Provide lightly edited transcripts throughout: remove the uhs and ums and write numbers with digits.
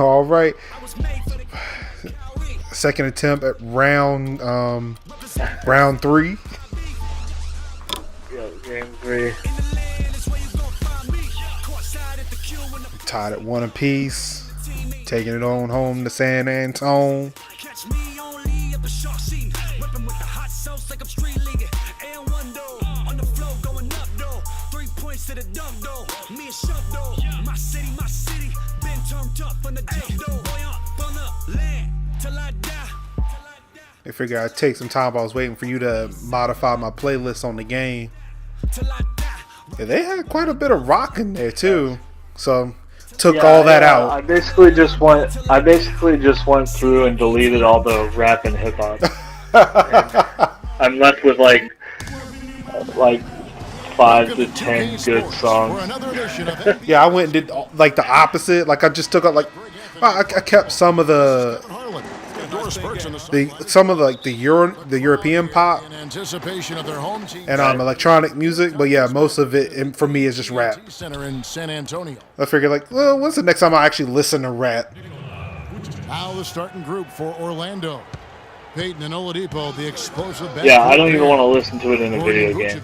All right. Second attempt at round 3. Yeah, game 3. Tied at 1 apiece. Taking it on home to San Antonio. I figured I'd take some time. I was waiting for you to modify my playlist on the game. Yeah, they had quite a bit of rock in there too, so took all that out. I basically just went through and deleted all the rap and hip hop. I'm left with like 5 to 10 good songs. Yeah, I went and did like the opposite. Like I just took out I kept some of the European pop and electronic music, but yeah, most of it for me is just rap. I figured well, when's the next time I actually listen to rap? Now the starting group for Orlando. Peyton and Oladipo, the explosive. Yeah, I don't even want to listen to it in a video game.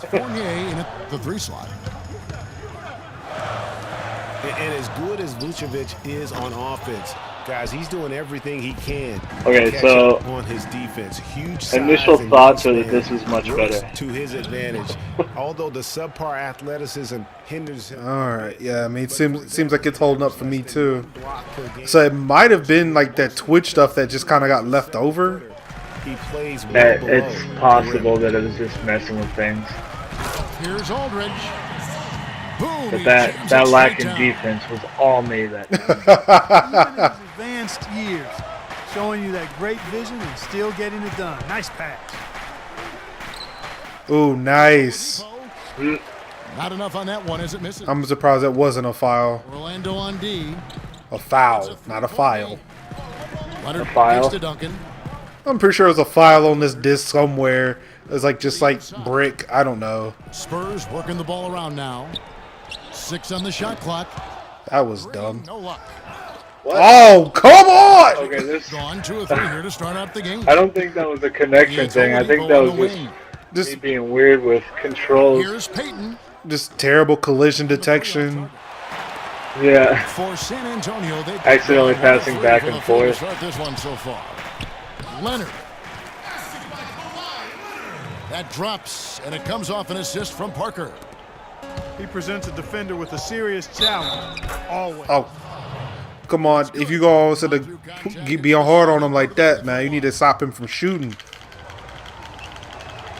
Fournier in the 3 slot. And as good as Vucevic is on offense, guys, he's doing everything he can. Okay, so on his defense, huge initial thoughts are that this is much better to his advantage. Although the subpar athleticism hinders him. All right, yeah, I mean, it seems like it's holding up for me too. So it might have been like that Twitch stuff that just kind of got left over. He plays. It's possible that it was just messing with things. Here's Aldridge. Boom, but that lack in defense was all me that time. Even in his advanced years, showing you that great vision and still getting it done. Nice pass. Ooh, nice. Not enough on that one as it misses. I'm surprised that wasn't a foul. Orlando on D. A foul, not a file. Leonard a file. To Duncan. I'm pretty sure there's a file on this disc somewhere. It's just like brick. I don't know. Spurs working the ball around now. 6 on the shot clock. That was dumb. No luck. What? Oh, come on! Okay, this. Gone 2 or 3 here to start out the game. I don't think that was a connection thing. I think that was just me being weird with controls. Here's Peyton. Just terrible collision detection. Yeah. For San Antonio, they accidentally passing back and forth. Start this one so far. Leonard. That drops, and it comes off an assist from Parker. He presents a defender with a serious challenge. Always. Oh, come on! If you go to be hard on him like that, man, you need to stop him from shooting.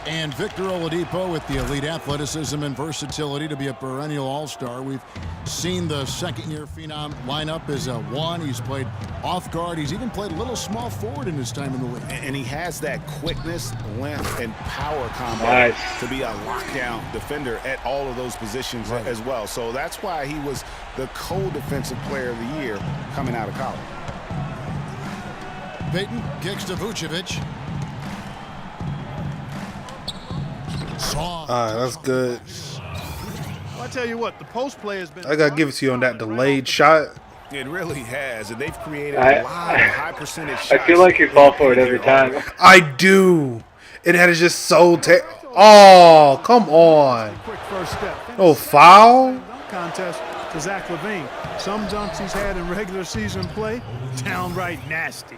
And Victor Oladipo with the elite athleticism and versatility to be a perennial all-star. We've seen the second-year phenom line up as a 1. He's played off guard. He's even played a little small forward in his time in the league. And he has that quickness, length, and power combo to be a lockdown defender at all of those positions as well. So that's why he was the co-defensive player of the year coming out of college. Peyton kicks to Vucevic. That's good. Well, I tell you what, the post play has been. I gotta give it to you on that delayed shot. It really has, and they've created a lot of high percentage shots. I feel like you fall for it every time. I do. It had just so. Oh, come on. Quick first step. Oh, foul. Contest to Zach LaVine. Some dunks he's had in regular season play, downright nasty.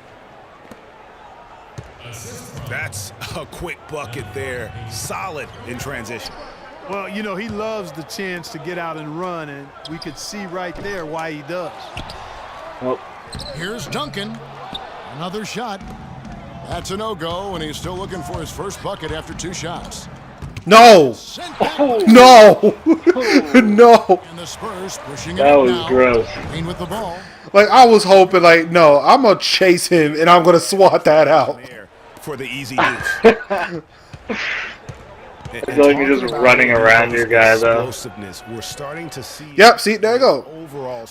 That's a quick bucket there. Solid in transition. Well, you know, he loves the chance to get out and run, and we could see right there why he does. Well, here's Duncan. Another shot. That's a no-go, and he's still looking for his first bucket after 2 shots. No! No! No! And the Spurs pushing that was gross. Payne with the ball. Like, I was hoping, no, I'm going to chase him, and I'm going to swat that out. For the easy use. I feel like you're just running around your guy, though. We're starting to see. Yep, see, there you go.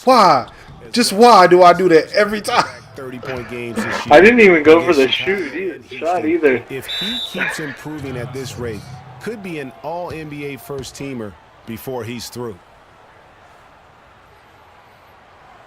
Why? Just why do I do that every time? 30-point games this year. I didn't even go for the shot either. If he keeps improving at this rate, could be an all-NBA first-teamer before he's through.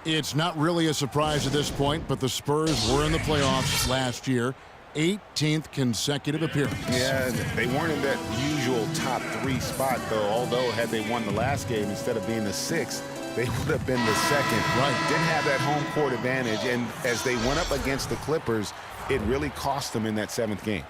It's not really a surprise at this point, but the Spurs were in the playoffs last year. 18th consecutive appearance. Yeah, they weren't in that usual top 3 spot, though. Although, had they won the last game, instead of being the 6th, they would have been the 2nd. Right. Didn't have that home court advantage, and as they went up against the Clippers, it really cost them in that 7th game.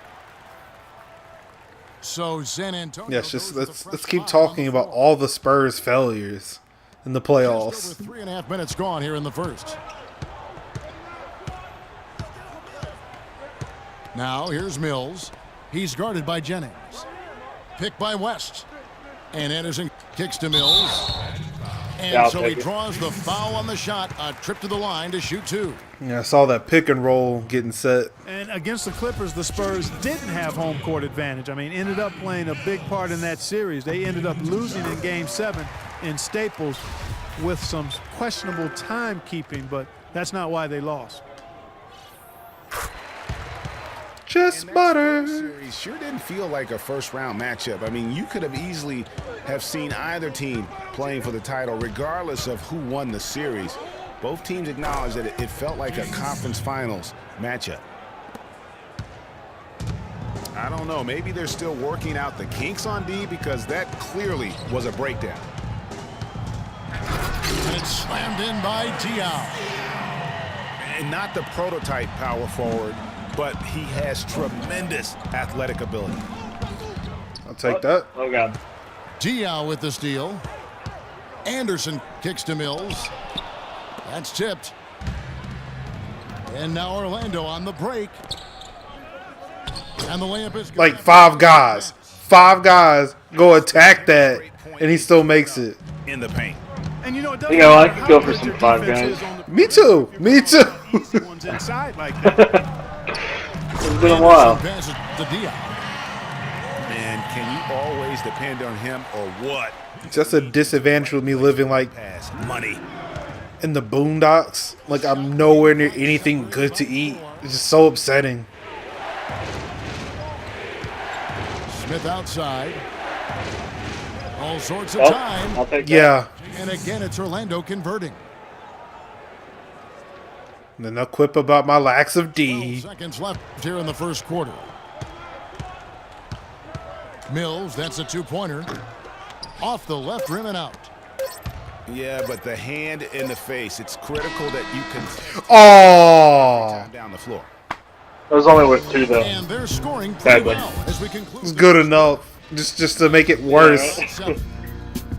So San Antonio. Yes, just let's keep talking about all the Spurs failures in the playoffs. Just over 3.5 minutes gone here in the first. Now here's Mills. He's guarded by Jennings. Picked by West. And Anderson kicks to Mills. And so he draws the foul on the shot. A trip to the line to shoot 2. Yeah, I saw that pick and roll getting set. And against the Clippers, the Spurs didn't have home court advantage. I mean, ended up playing a big part in that series. They ended up losing in Game 7 in Staples with some questionable timekeeping, but that's not why they lost. Just butter. Series sure didn't feel like a first-round matchup. I mean, you could have easily have seen either team playing for the title, regardless of who won the series. Both teams acknowledged that it felt like a conference finals matchup. I don't know. Maybe they're still working out the kinks on D, because that clearly was a breakdown. And it's slammed in by Diaw. And not the prototype power forward, but he has tremendous athletic ability. I'll take that. Oh, God. Diaw with the steal. Anderson kicks to Mills. That's tipped. And now Orlando on the break. And the layup is good. Like 5 guys. 5 guys go attack that, and he still makes it. In the paint. And you know, I could go for some 5 guys. Me too. Me too. Inside like that. It's been a while. Passes to Diaw. Man, can you always depend on him or what? Just a disadvantage with me living like Pass money. in the boondocks. Like I'm nowhere near anything good to eat. It's just so upsetting. Smith outside. All sorts of time. I'll take that. Yeah. And again, it's Orlando converting. And then they'll quip about my lacks of D. 12 seconds left here in the first quarter. Mills, that's a 2-pointer. Off the left rim and out. Yeah, but the hand in the face, it's critical that you can Oh, down the floor. It was only with 2, though. And they're scoring pretty Sadly. well as we conclude. it's good enough. Just to make it worse.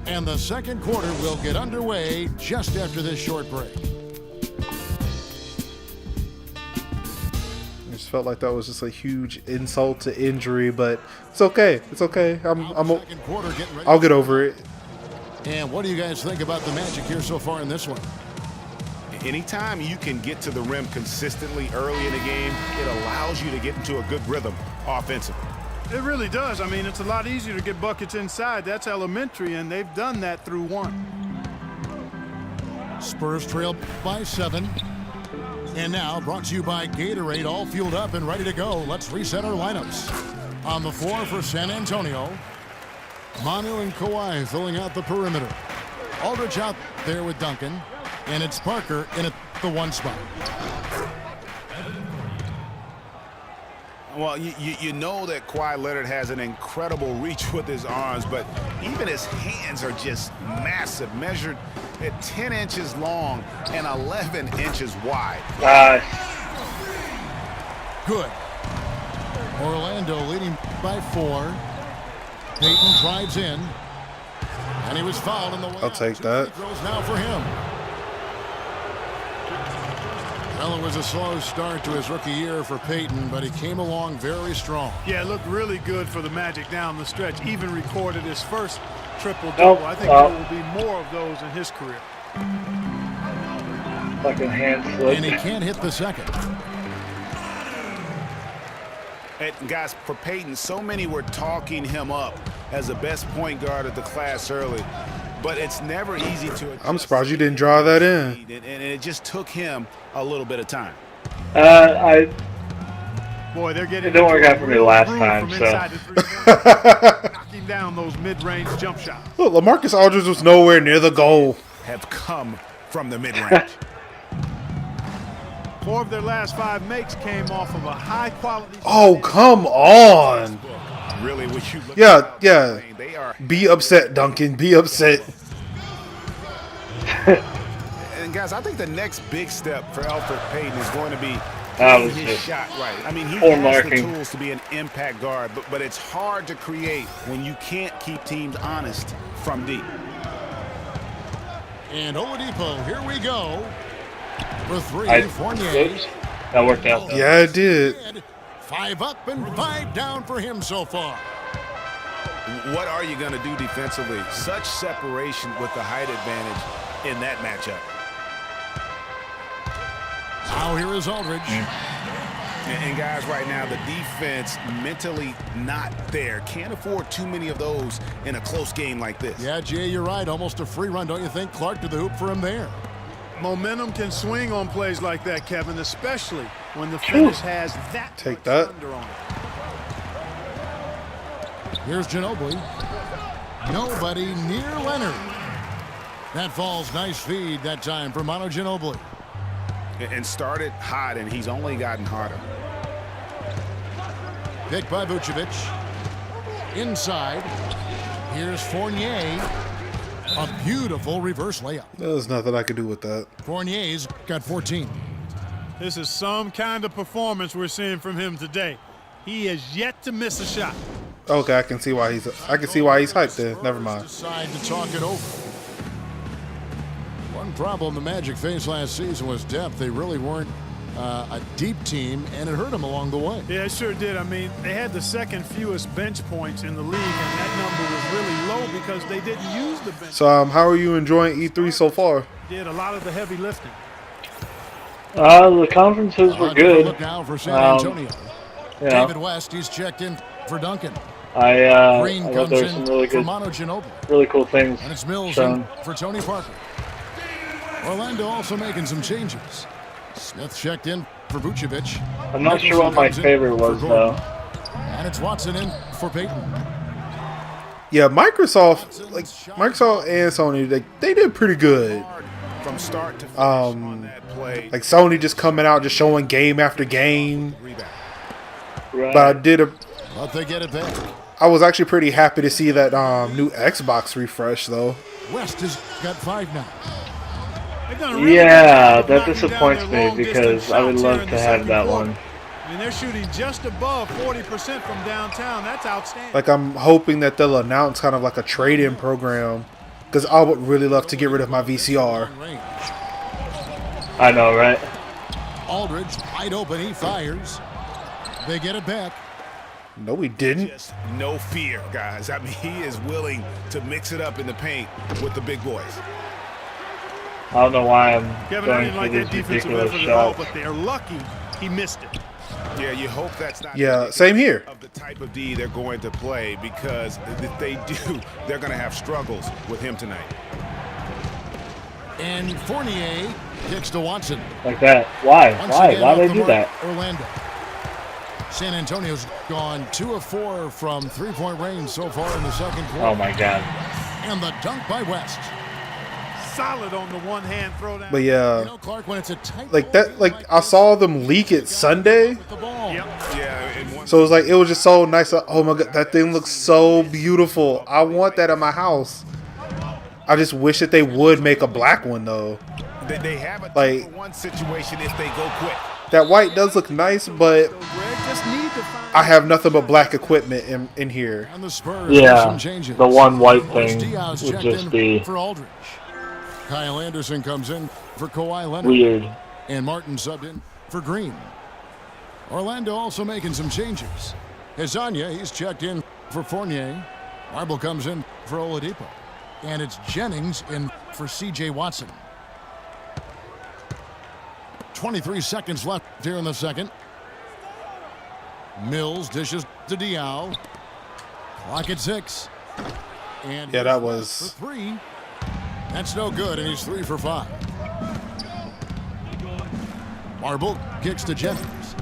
And the second quarter will get underway just after this short break. I just felt like that was just a huge insult to injury, but it's okay. It's okay. Second quarter getting ready. I'll get over it. And what do you guys think about the Magic here so far in this one? Anytime you can get to the rim consistently early in the game, it allows you to get into a good rhythm offensively. It really does. I mean, it's a lot easier to get buckets inside. That's elementary, and they've done that through 1. Spurs trail by 7. And now brought to you by Gatorade, all fueled up and ready to go. Let's reset our lineups. On the floor for San Antonio, Manu and Kawhi filling out the perimeter. Aldridge out there with Duncan. And it's Parker in at the 1 spot. Well, you know that Kawhi Leonard has an incredible reach with his arms, but even his hands are just massive, measured at 10 inches long and 11 inches wide. Good. Orlando leading by 4. Payton drives in. And he was fouled in the way. I'll take that. Throws now for him. Well, it was a slow start to his rookie year for Payton, but he came along very strong. Yeah, it looked really good for the Magic down the stretch. Even recorded his first triple-double. I think there will be more of those in his career. Fucking hand slip. And he can't hit the second. And guys, for Payton, so many were talking him up as the best point guard of the class early, but it's never easy to. I'm surprised you didn't draw that in. And it just took him a little bit of time. Boy, they're getting. It didn't work out for me last time, so. Knocking down those mid-range jump shots. Look, LaMarcus Aldridge was nowhere near the goal. Have come from the mid-range. 4 of their last 5 makes came off of a high-quality. Oh, come on. Really, what you look Yeah, yeah. they are. Be upset, Duncan. Be upset. And guys, I think the next big step for Elfrid Payton is going to be That was his just shot right. I mean, he poor has marking. the tools to be an impact guard, but it's hard to create when you can't keep teams honest from deep. And Oladipo, here we go. For 3, Fournier. Oops, that worked out. Yeah, it did. 5 up and 5 down for him so far. What are you going to do defensively? Such separation with the height advantage in that matchup. Now here is Aldridge. And guys, right now, the defense mentally not there. Can't afford too many of those in a close game like this. Yeah, Jay, you're right. Almost a free run, don't you think? Clark to the hoop for him there. Momentum can swing on plays like that, Kevin, especially when the finish has that Take much that. thunder on it. Here's Ginobili. Nobody near Leonard. That falls. Nice feed that time for Manu Ginobili. And started hot, and he's only gotten hotter. Picked by Vucevic. Inside. Here's Fournier. A beautiful reverse layup. There's nothing I could do with that. Fournier's got 14. This is some kind of performance we're seeing from him today. He has yet to miss a shot. Okay, I can see why he's hyped there. Never mind. Decide to talk it over. One problem the Magic faced last season was depth. They really weren't a deep team, and it hurt them along the way. Yeah, it sure did. I mean, they had the second fewest bench points in the league, and that number was really low because they didn't use the bench. So, how are you enjoying E3 so far? Did a lot of the heavy lifting. The conferences were good. Look now for San Antonio. Yeah, David West, he's checked in for Duncan. I Green thought comes there were some in really for good, Manu Ginobili. really cool things And it's Mills shown. in for Tony Parker. Orlando also making some changes. Smith checked in for Vucevic. I'm not sure what my favorite was though. And it's Watson in for Payton. Yeah, Microsoft and Sony, they did pretty good. From start to finish on that play. Like Sony just coming out, just showing game after game. Right. But But they get it back. I was actually pretty happy to see that new Xbox refresh though. West has got 5 now. They've done a really good Yeah, job of that knocking disappoints down their me long-distance because I would shots here love in to the have second that quarter. one. I mean, they're shooting just above 40% from downtown. That's outstanding. Like I'm hoping that they'll announce kind of like a trade-in program because I would really love to get rid of my VCR. I know, right? Aldridge wide open, he fires. They get it back. No, we didn't. Just no fear, guys. I mean, he is willing to mix it up in the paint with the big boys. I don't know why I'm Kevin, I going didn't for like these that defensive ridiculous effort at all, shots. but they're lucky he missed it. Yeah, you hope that's not Yeah, same here. of the type of D they're going to play, because if they do, they're going to have struggles with him tonight. And Fournier kicks to Watson. Like that. Why? Once Why? again Why off did the they do mark, that? Orlando. San Antonio's gone 2 of 4 from 3-point range so far in the second quarter. Oh my God. And the dunk by West. Solid on the one-hand throwdown. But yeah, You know, Clark, when it's a tight like ball, that. Like I saw them leak it Sunday, with the ball. Yep. Yeah, and one, so it was just so nice. Oh my God, that thing looks so beautiful. I want that in my house. I just wish that they would make a black one though. they have a Like- 2-for-1 situation if they go quick. That white does look nice, but Greg just need to find I have nothing but black equipment in here. And the Spurs make Yeah, some changes. the one white Boris thing Diaz would checked just in be for Aldridge. Kyle Anderson comes in for Kawhi Leonard. weird. And Martin subbed in for Green. Orlando also making some changes. Hezonja, he's checked in for Fournier. Marble comes in for Oladipo. And it's Jennings in for C.J. Watson. 23 seconds left here in the second. Mills dishes to Diaw. Clock at 6. And Yeah, he's that left was- for 3. That's no good, and he's 3 for 5. Marble kicks to Jennings.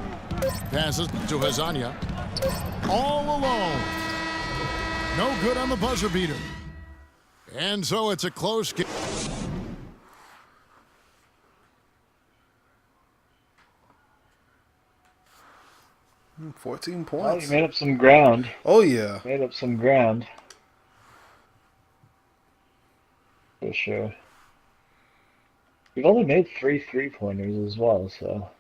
Passes to Hezonja. All alone. No good on the buzzer beater. And so it's a close game. 14 Well, points. you made up some ground. Oh, yeah. Made up some ground. For sure. We've only made 3 3-pointers as well, so.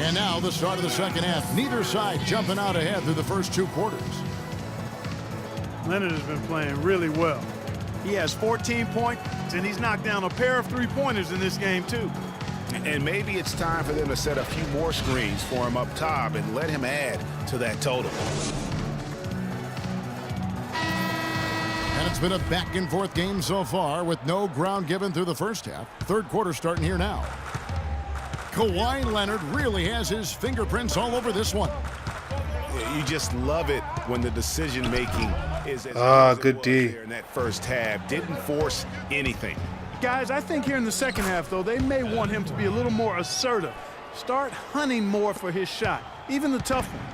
And now the start of the second half. Neither side jumping out ahead through the first 2 quarters. Leonard has been playing really well. He has 14 points, and he's knocked down a pair of 3-pointers in this game, too. And maybe it's time for them to set a few more screens for him up top and let him add to that total. And it's been a back-and-forth game so far with no ground given through the first half. Third quarter starting here now. Kawhi Leonard really has his fingerprints all over this one. You just love it when the decision-making is as good D. there in that first half. Didn't force anything. Guys, I think here in the second half, though, they may want him to be a little more assertive. Start hunting more for his shot, even the tough one.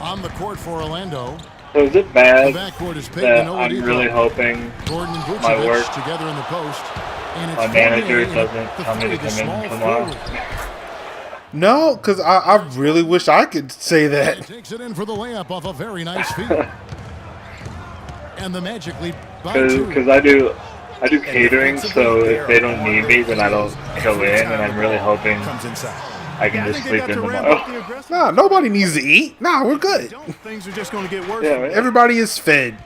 On the court for Orlando. So is it bad The backcourt is that I'm really hoping Gordon and my work Vucevic together in the post. And it's my manager Fournier, doesn't the tell me to three, the come small in tomorrow? forward. No, because I really wish I could say that. Takes it in for the layup off a very nice feed. And the Magic lead by 2. Because I do catering, so if they don't need me, then I don't go in, and I'm really hoping I can just sleep in tomorrow. Nah, nobody needs to eat. Nah, we're good. Things are just going to get worse. Yeah, right? Everybody is fed.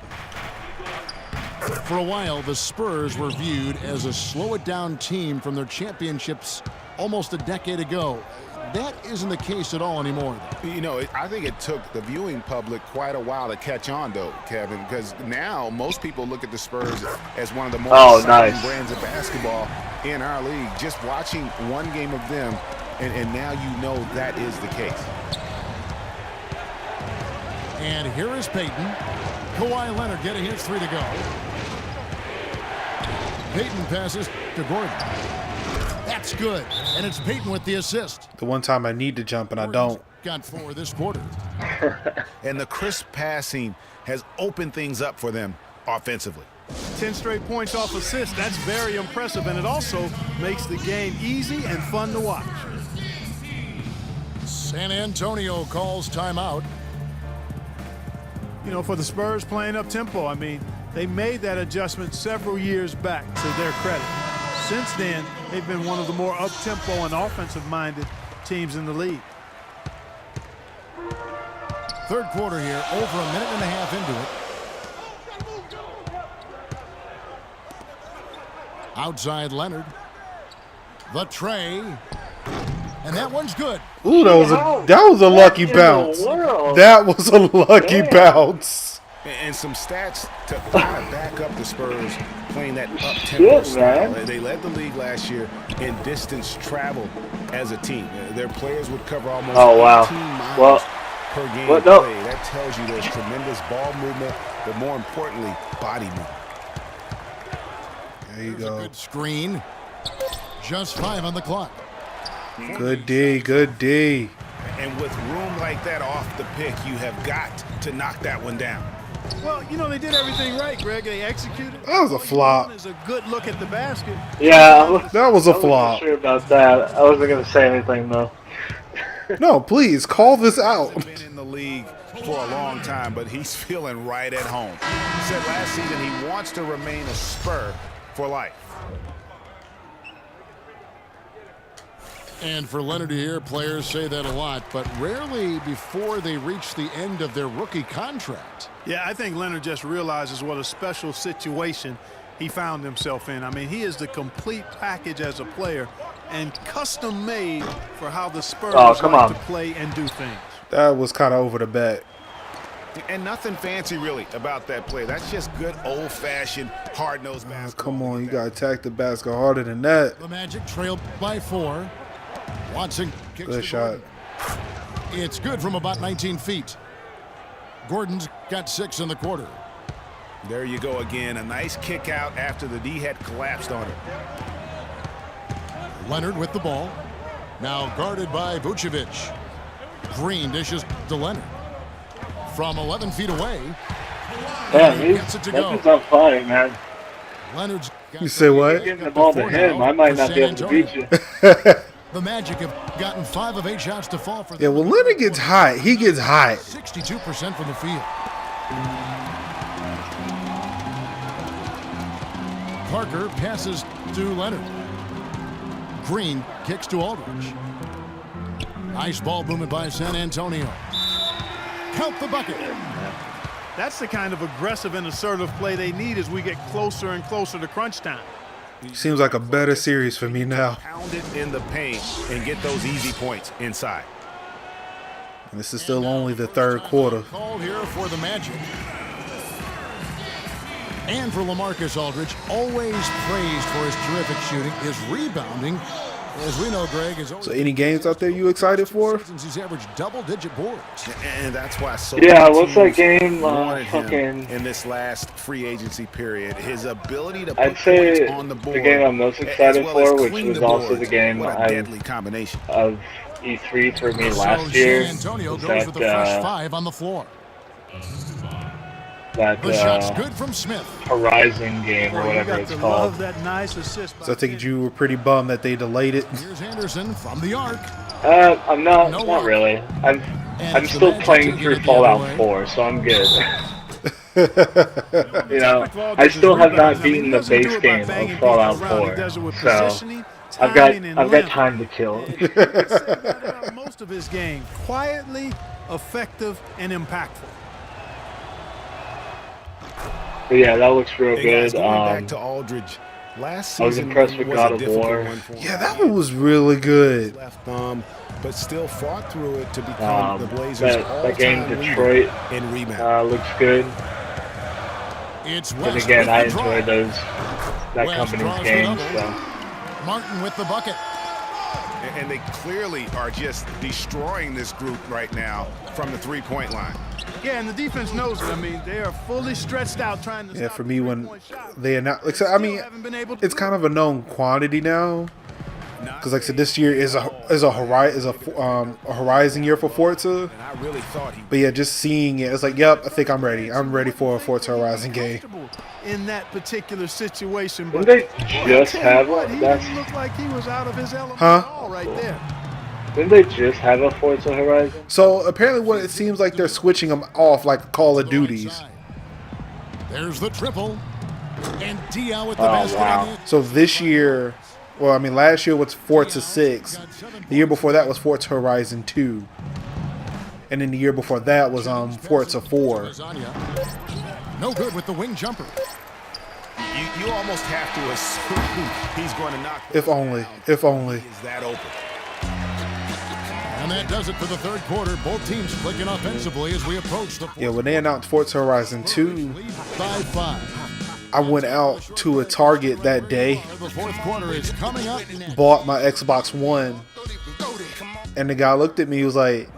For a while, the Spurs were viewed as a slow-it-down team from their championships almost a decade ago. That isn't the case at all anymore. You know, I think it took the viewing public quite a while to catch on, though, Kevin, because now most people look at the Spurs as one of the more exciting brands of basketball in our league. Just watching one game of them, and now you know that is the case. And here is Payton. Kawhi Leonard getting his 3 to go. Payton passes to Gordon. That's good. And it's Payton with the assist. The one time I need to jump and I don't. Got 4 this quarter. And the crisp passing has opened things up for them offensively. 10 straight points off assists. That's very impressive, and it also makes the game easy and fun to watch. San Antonio calls timeout. You know, for the Spurs playing up tempo, I mean, they made that adjustment several years back, to their credit. Since then, they've been one of the more up-tempo and offensive-minded teams in the league. Third quarter here, over a minute and a half into it. Outside Leonard. The tray. And that one's good. Ooh, that was a lucky bounce. That was a lucky bounce. And some stats to kind of back up the Spurs playing that up-tempo style. They led the league last year in distance travel as a team. Their players would cover almost 18 miles per game play. That tells you there's tremendous ball movement, but more importantly, body movement. There you There's go. a good screen. Just 5 on the clock. Good D, good D. And with room like that off the pick, you have got to knock that one down. Well, you know, they did everything right, Greg. They executed. That was a flop. Is a good look at the basket. Yeah, That was a I flop. wasn't sure about that. I wasn't going to say anything, though. No, please, call this out. He's been in the league for a long time, but he's feeling right at home. He said last season he wants to remain a Spur for life. And for Leonard here, players say that a lot, but rarely before they reach the end of their rookie contract. Yeah, I think Leonard just realizes what a special situation he found himself in. I mean, he is the complete package as a player and custom made for how the Spurs like to play and do things. That was kind of over the bet. And nothing fancy really about that play. That's just good old-fashioned hard-nosed basketball. Come on, you got to attack the basket harder than that. The Magic trailed by 4. Watson kicks Good shot. Gordon. It's good from about 19 feet. Gordon's got 6 in the quarter. There you go again. A nice kick out after the D had collapsed on him. Leonard with the ball. Now guarded by Vucevic. Green dishes to Leonard. From 11 feet away. Yeah, he gets it to go. That's on fire, man. Leonard's You say what? Getting the ball to him, I might not be able to beat you. The Magic have gotten 5 of 8 shots to fall for. Yeah, when Leonard gets hot, he gets hot. 62% from the field. Parker passes to Leonard. Green kicks to Aldridge. Nice ball movement by San Antonio. Count the bucket. That's the kind of aggressive and assertive play they need as we get closer and closer to crunch time. Seems like a better series for me now. Pound it in the paint and get those easy points inside. And this is still only the third quarter. Call here for the Magic. And for LaMarcus Aldridge, always praised for his terrific shooting, his rebounding. As we know, Greg is. So, any games out there you excited for? Since he's averaged double-digit boards, and that's why. So yeah, what's that game? Fucking in this last free agency period, his ability to. I'd say the game I'm most excited for, which was also the game of E3 for me last year, San Antonio goes with the first 5 on the floor. That the shot's good from Smith. Horizon game or whatever it's called. That nice assist. So I think you were pretty bummed that they delayed it. Here's Anderson from the arc. I'm not really. I'm still playing through Fallout 4, so I'm good. You know, I still have not beaten the base game of Fallout 4, so I've got time to kill. Most of his game, quietly, effective, and impactful. But yeah, that looks real good. Back to Aldridge. Last season I was impressed with God of War. Yeah, that one was really good. Left but still fought through it to become the Blazers' that game, Detroit, in rebound. looks good. It's but again, I enjoy that company's games. So. Martin with the bucket. And they clearly are just destroying this group right now from the three-point line. Yeah, and the defense knows it. I mean, they are fully stretched out trying to. Yeah, for me, when they announced, like, I mean, it's kind of a known quantity now. Because, like I said, this year is a Horizon year for Forza. But yeah, just seeing it, it's like, yep, I think I'm ready. I'm ready for a Forza Horizon game. In that particular situation, but didn't they just have one? He looked like he was out of his element right there. Didn't they just have a Forza Horizon? So apparently, what it seems like they're switching them off like Call of Duties. There's the triple, and Diao with the basket. Wow. So this year, well, I mean, last year was Forza 6. The year before that was Forza Horizon 2, and then the year before that was Forza 4. No good with the wing jumper. You almost have to assume he's going to knock. If only. Is that open? And that does it for the third quarter. Both teams clicking offensively as we approach the. Yeah, when they announced Forza Horizon 2, by 5. I went out to a Target that day. The fourth quarter is coming up. Bought my Xbox One, and the guy looked at me. He was like,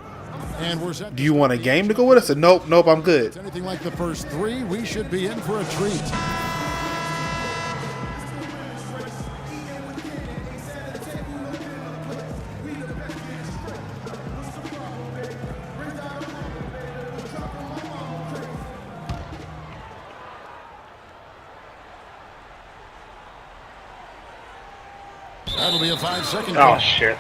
"Do you want a game to go with?" I said, "Nope, I'm good." Anything like the first 3, we should be in for a treat. That'll be a 5-second call. Oh, shit.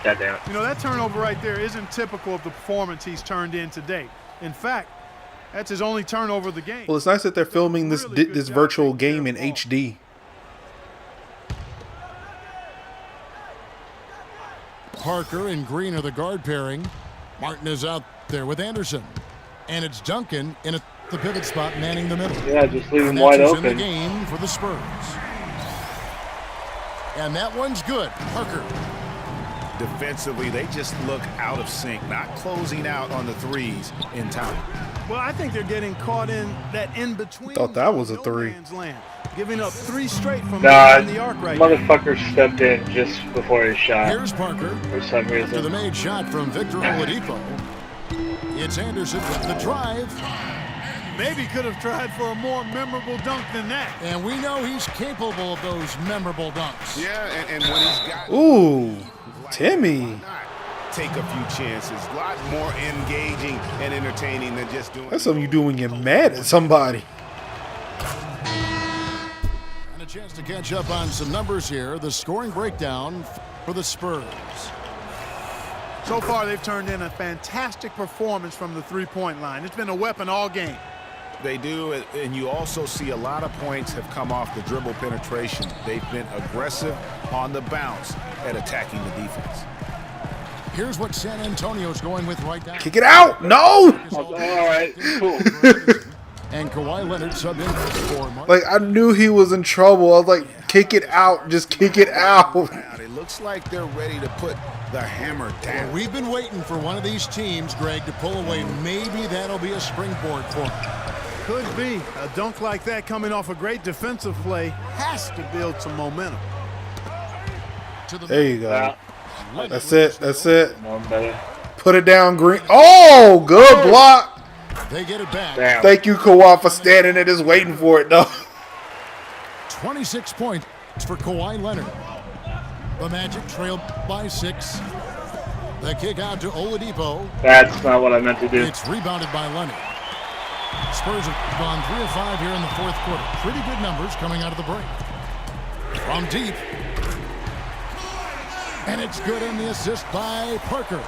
Goddamn it. You know, that turnover right there isn't typical of the performance he's turned in today. In fact, that's his only turnover of the game. Well, it's nice that they're filming this virtual game in HD. Parker and Green are the guard pairing. Martin is out there with Anderson. And it's Duncan in the pivot spot manning the middle. Yeah, just leave him wide open. In the game for the Spurs. And that one's good. Parker. Defensively, they just look out of sync, not closing out on the threes in time. Well, I think they're getting caught in that in-between. Thought that was a 3. Giving up 3 straight from behind the arc right motherfucker stepped in just before his shot. Here's Parker. For some reason. After the made shot from Victor Oladipo. It's Anderson with the drive. Maybe could have tried for a more memorable dunk than that. And we know he's capable of those memorable dunks. Yeah, and when he's got... Ooh, Timmy. Take a few chances. A lot more engaging and entertaining than just doing... That's something you do when you're mad at somebody. chance to catch up on some numbers here. The scoring breakdown for the Spurs. So far, they've turned in a fantastic performance from the three-point line. It's been a weapon all game. They do, and you also see a lot of points have come off the dribble penetration. They've been aggressive on the bounce at attacking the defense. Here's what San Antonio's going with right now. Kick it out! No! All right, cool. And Kawhi Leonard subbed in for Mark. Like, I knew he was in trouble. I was like, kick it out. Just kick it out. It looks like they're ready to put the hammer down. Well, we've been waiting for one of these teams, Greg, to pull away. Maybe that'll be a springboard for them. Could be. A dunk like that coming off a great defensive play has to build some momentum. There you go. That's it. That's it. One better. Put it down, Green. Oh, good block. They get it back. Damn. Thank you, Kawhi, for standing there just waiting for it, though. 26 points for Kawhi Leonard. The Magic trail by 6. The kick out to Oladipo. That's not what I meant to do. It's rebounded by Leonard. Spurs have gone 3 of 5 here in the fourth quarter. Pretty good numbers coming out of the break. From deep. And it's good in the assist by Parker.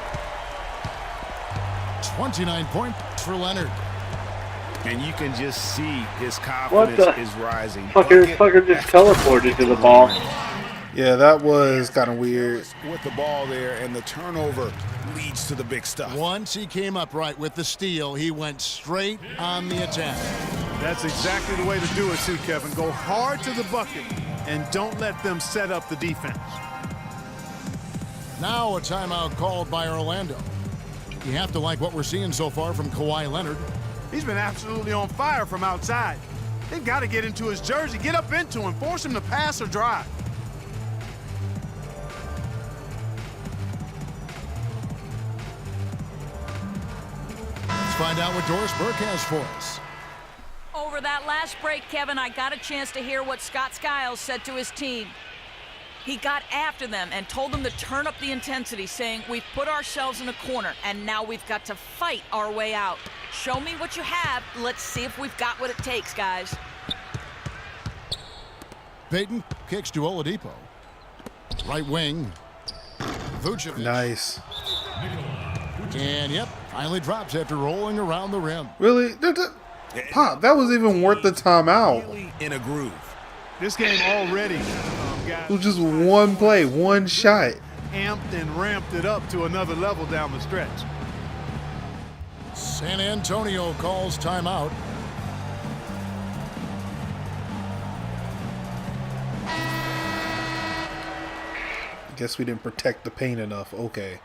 29 points for Leonard. And you can just see his confidence is rising. Fucker just teleported to the ball. Yeah, that was kind of weird. With the ball there, and the turnover leads to the big stuff. Once he came up right with the steal, he went straight on the attack. That's exactly the way to do it, too, Kevin. Go hard to the bucket and don't let them set up the defense. Now a timeout called by Orlando. You have to like what we're seeing so far from Kawhi Leonard. He's been absolutely on fire from outside. They've got to get into his jersey, get up into him, force him to pass or drive. Let's find out what Doris Burke has for us. Over that last break, Kevin, I got a chance to hear what Scott Skiles said to his team. He got after them and told them to turn up the intensity, saying, we've put ourselves in a corner, and now we've got to fight our way out. Show me what you have. Let's see if we've got what it takes, guys. Payton kicks to Oladipo. Right wing. Vucevic. Nice. And, yep, finally drops after rolling around the rim. Really? Pop, that was even worth the timeout. In a groove. This game already, It was just one play, one shot. amped and ramped it up to another level down the stretch. San Antonio calls timeout. Guess we didn't protect the paint enough. Okay.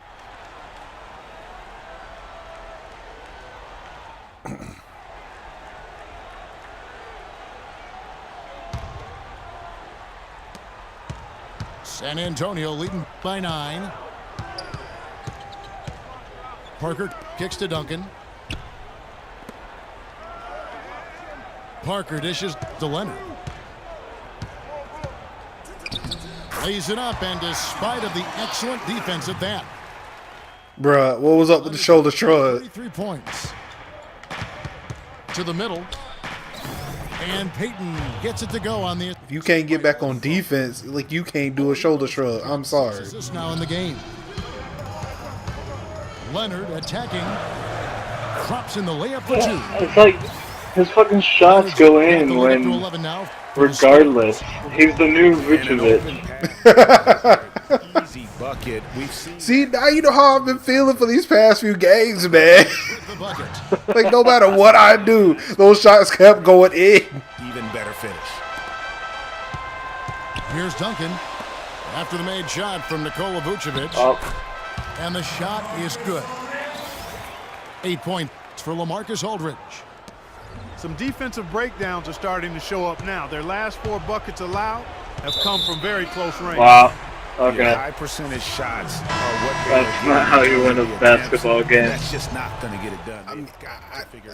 San Antonio leading by 9. Parker kicks to Duncan. Parker dishes to Leonard. Lays it up, and despite of the excellent defense at that. Bruh, what was up with the shoulder shrug? 33 points. To the middle. And Payton gets it to go on the... If you can't get back on defense, like, you can't do a shoulder shrug. I'm sorry. This is now in the game. Leonard attacking. Drops in the layup for 2. It's like his fucking shots go in when, regardless. He's the new Vucevic. Easy bucket. We've seen. See, now you know how I've been feeling for these past few games, man. Like, no matter what I do, those shots kept going in. Even better finish. Here's Duncan after the made shot from Nikola Vucevic. Oh. And the shot is good. 8 points for LaMarcus Aldridge. Some defensive breakdowns are starting to show up now. Their last 4 buckets allowed have come from very close range. Wow. Okay. Yeah, high percentage shots are what That's not how you win a basketball game. That's just not going to get it done.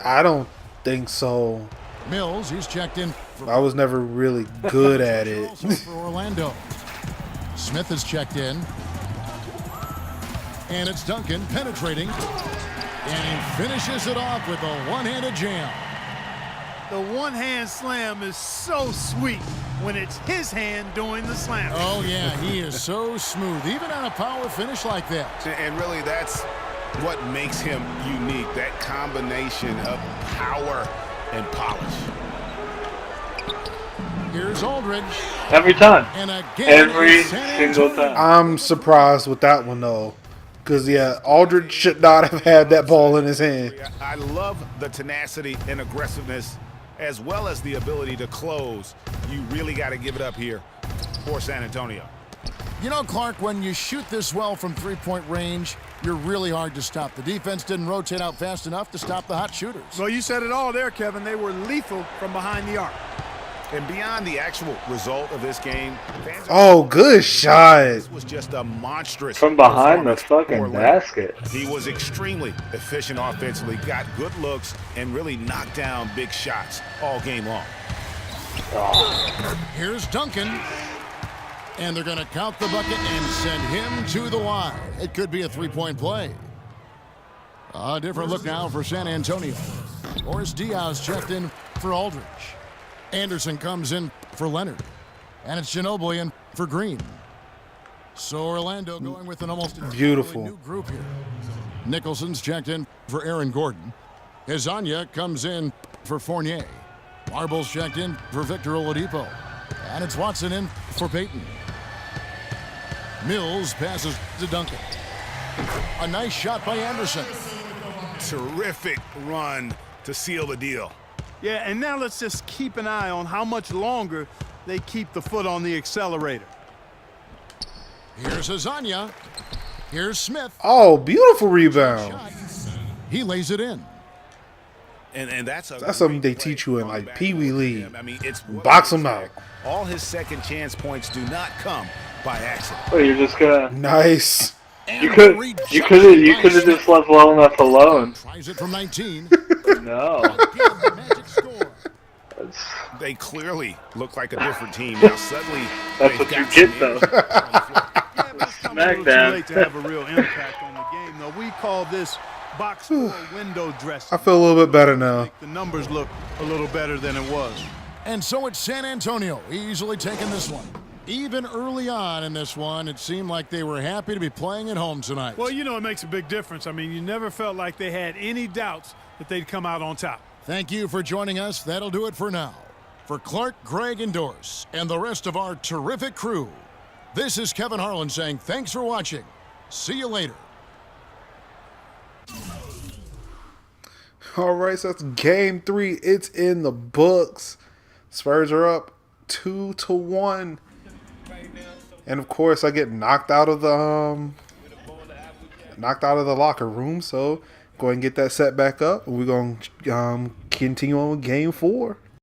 I don't think so. Mills, he's checked in. I was never really good at it. Also for Orlando. Smith is checked in. And it's Duncan penetrating. And he finishes it off with a one-handed jam. The one-hand slam is so sweet when it's his hand doing the slam. Oh, yeah, he is so smooth, even on a power finish like that. And really, that's what makes him unique, that combination of power and polish. Here's Aldridge. Every time. And again, Every single time. I'm surprised with that one, though. Because, yeah, Aldridge should not have had that ball in his hand. I love the tenacity and aggressiveness, as well as the ability to close. You really got to give it up here for San Antonio. You know, Clark, when you shoot this well from three-point range, you're really hard to stop. The defense didn't rotate out fast enough to stop the hot shooters. Well, you said it all there, Kevin. They were lethal from behind the arc. And beyond the actual result of this game, Oh, good shot. this was just a monstrous From behind the performance for fucking Leonard. basket. He was extremely efficient offensively, got good looks, and really knocked down big shots all game long. Here's Duncan. And they're going to count the bucket and send him to the line. It could be a three-point play. A different look now for San Antonio. Boris Diaz checked in for Aldridge. Anderson comes in for Leonard. And it's Ginobili in for Green. So Orlando going with an almost Beautiful. new group here. Nicholson's checked in for Aaron Gordon. Hezonja comes in for Fournier. Marble's checked in for Victor Oladipo. And it's Watson in for Peyton. Mills passes to Duncan. A nice shot by Anderson. Terrific run to seal the deal. Yeah, and now let's just keep an eye on how much longer they keep the foot on the accelerator. Here's Hezonja. Here's Smith. Oh, beautiful rebound. He lays it in. And that's something they teach you in, like, Pee Wee League. I mean, it's Box 'em out. All his second chance points do not come by accident. Oh, you're just gonna. Nice. You could have just left well enough alone. Tries it from 19. No. Magic score. They clearly look like a different team now. Suddenly, That's they've what you got get, some though. Yeah, but it's come a little too Smackdown. late to have a real impact on the game, though. We call this box score window dressing. I feel a little bit better now. The numbers look a little better than it was. And so it's San Antonio easily taking this one. Even early on in this one, it seemed like they were happy to be playing at home tonight. Well, you know, it makes a big difference. I mean, you never felt like they had any doubts that they'd come out on top. Thank you for joining us. That'll do it for now. For Clark, Greg, and Doris, and the rest of our terrific crew, this is Kevin Harlan saying thanks for watching. See you later. All right, so that's game 3. It's in the books. Spurs are up 2-1. And of course, I get knocked out of the locker room. So go ahead and get that set back up. We're gonna continue on with game 4.